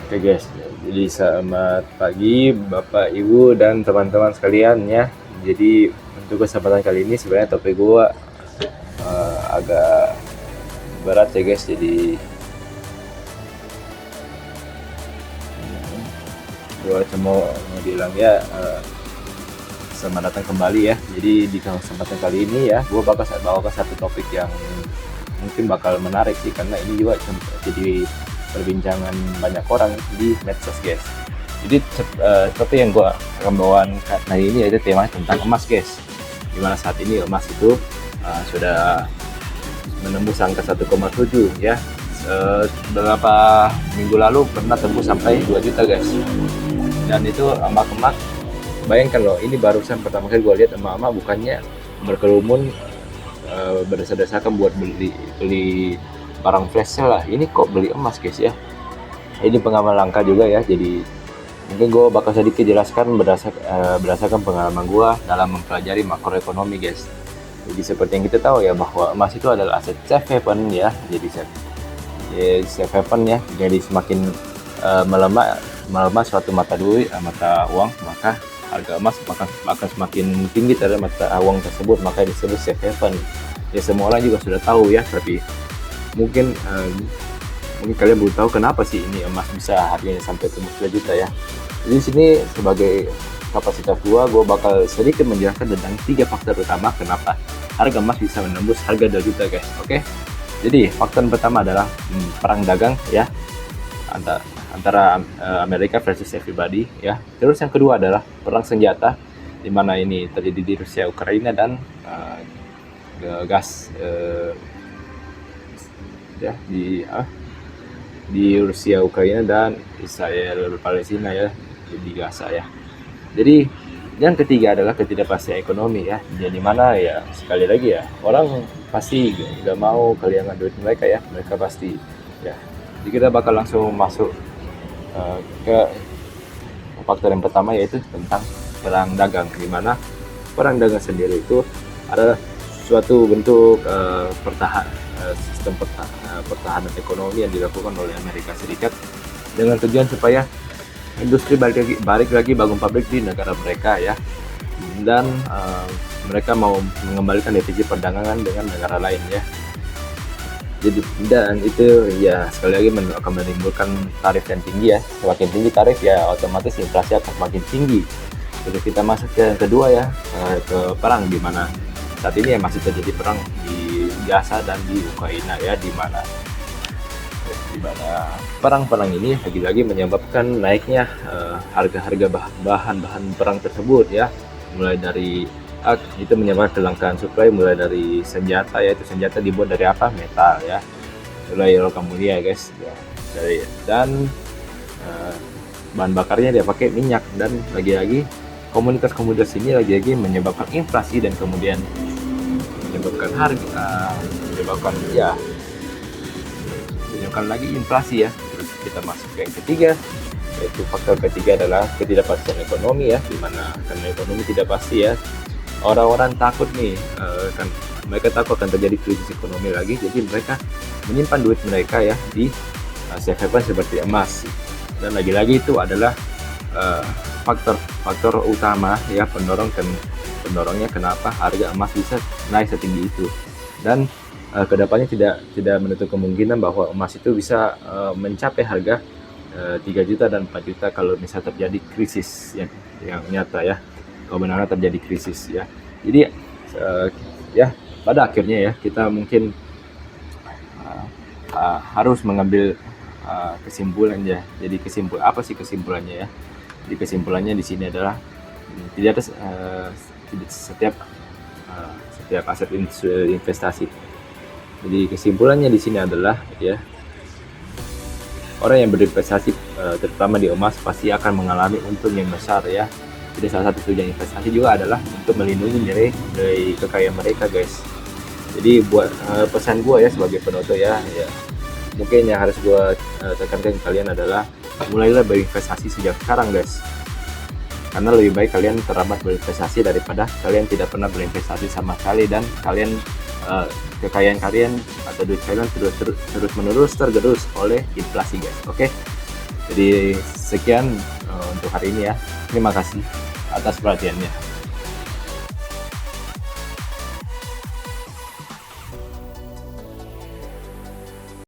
Oke guys, jadi selamat pagi Bapak, Ibu, dan teman-teman sekalian ya. Jadi untuk kesempatan kali ini sebenarnya topik gue agak berat ya guys. Jadi gue cuma mau bilang ya, selamat datang kembali ya. Jadi di kesempatan kali ini ya, gue bakal bawakan satu topik yang mungkin bakal menarik sih, karena ini juga jadi perbincangan banyak orang di medsos guys. Jadi topik yang gue akan bawakan hari ini yaitu tema tentang emas guys. Dimana saat ini emas itu sudah menembus angka 1,7 ya. Beberapa minggu lalu pernah tembus sampai 2 juta guys. Dan itu emak-emak, bayangkan loh, ini barusan pertama kali gue lihat emak-emak bukannya berkerumun berdasar-dasarkan buat beli barang flash sale lah, ini kok beli emas guys ya. Ini pengalaman langka juga ya. Jadi mungkin gue bakal sedikit jelaskan berdasarkan pengalaman gue dalam mempelajari makroekonomi guys. Jadi seperti yang kita tahu ya, bahwa emas itu adalah aset safe haven ya. Jadi safe haven ya. Jadi semakin melemah suatu mata uang, maka harga emas akan semakin tinggi terhadap mata uang tersebut, maka disebut safe haven. Ya semua orang juga sudah tahu ya, tapi mungkin kalian belum tahu kenapa sih ini emas bisa harganya sampai tembus 2 juta ya. Jadi sini sebagai kapasitas gue bakal sedikit menjelaskan tentang 3 faktor utama kenapa harga emas bisa menembus harga 2 juta guys. Oke. Jadi faktor pertama adalah perang dagang ya, antara Amerika versus everybody ya. Terus yang kedua adalah perang senjata, di mana ini terjadi di Rusia Ukraina, dan gas ya di Rusia Ukraina dan Israel Palestina ya, di Gaza ya. Jadi yang ketiga adalah ketidakpastian ekonomi ya. Jadi mana ya, sekali lagi ya, orang pasti nggak mau kehilangan duit mereka ya, mereka pasti ya. Jadi kita bakal langsung masuk ke faktor yang pertama, yaitu tentang perang dagang, di mana perang dagang sendiri itu adalah suatu bentuk sistem pertahanan ekonomi yang dilakukan oleh Amerika Serikat dengan tujuan supaya industri balik lagi bangun pabrik di negara mereka ya, dan mereka mau mengembalikan defisit perdagangan dengan negara lain ya. Jadi dan itu ya, sekali lagi akan menimbulkan tarif yang tinggi ya. Semakin tinggi tarif ya, otomatis inflasi akan semakin tinggi. Terus kita masuk ke yang kedua ya, ke perang, di mana saat ini ya masih terjadi perang di Gaza dan di Ukraina ya, di mana perang-perang ini lagi-lagi menyebabkan naiknya harga-harga bahan-bahan perang tersebut ya. Mulai dari itu menyebabkan kelangkaan supply, mulai dari senjata, yaitu senjata dibuat dari apa? Metal ya, mulai logam mulia guys ya, dan bahan bakarnya dia pakai minyak. Dan lagi-lagi komunitas ini lagi-lagi menyebabkan inflasi, dan kemudian menyebabkan menyebabkan lagi inflasi ya. Terus kita masuk ke yang ketiga, yaitu faktor ketiga adalah ketidakpastian ekonomi ya, dimana karena ekonomi tidak pasti ya, orang-orang takut nih, kan mereka takut akan terjadi krisis ekonomi lagi, jadi mereka menyimpan duit mereka ya di safe haven seperti emas. Dan lagi-lagi itu adalah faktor utama ya, pendorongnya kenapa harga emas bisa naik setinggi itu. Dan kedepannya tidak menutup kemungkinan bahwa emas itu bisa mencapai harga 3 juta dan 4 juta kalau misal terjadi krisis yang nyata ya, kebenaran terjadi krisis ya. Jadi ya pada akhirnya ya, kita mungkin harus mengambil kesimpulan ya. Jadi apa sih kesimpulannya ya? Jadi kesimpulannya di sini adalah tidak ada setiap aset investasi. Jadi kesimpulannya di sini adalah ya, orang yang berinvestasi terutama di emas pasti akan mengalami untung yang besar ya. Jadi salah satu tujuan investasi juga adalah untuk melindungi nilai kekayaan mereka guys. Jadi buat pesan gue ya sebagai penutup ya, mungkin yang harus gue tekankan ke kalian adalah mulailah berinvestasi sejak sekarang guys. Karena lebih baik kalian terlambat berinvestasi daripada kalian tidak pernah berinvestasi sama sekali, dan kekayaan kalian atau duit kalian terus menerus tergerus oleh inflasi guys. Oke. Jadi sekian untuk hari ini ya. Terima kasih atas perhatiannya.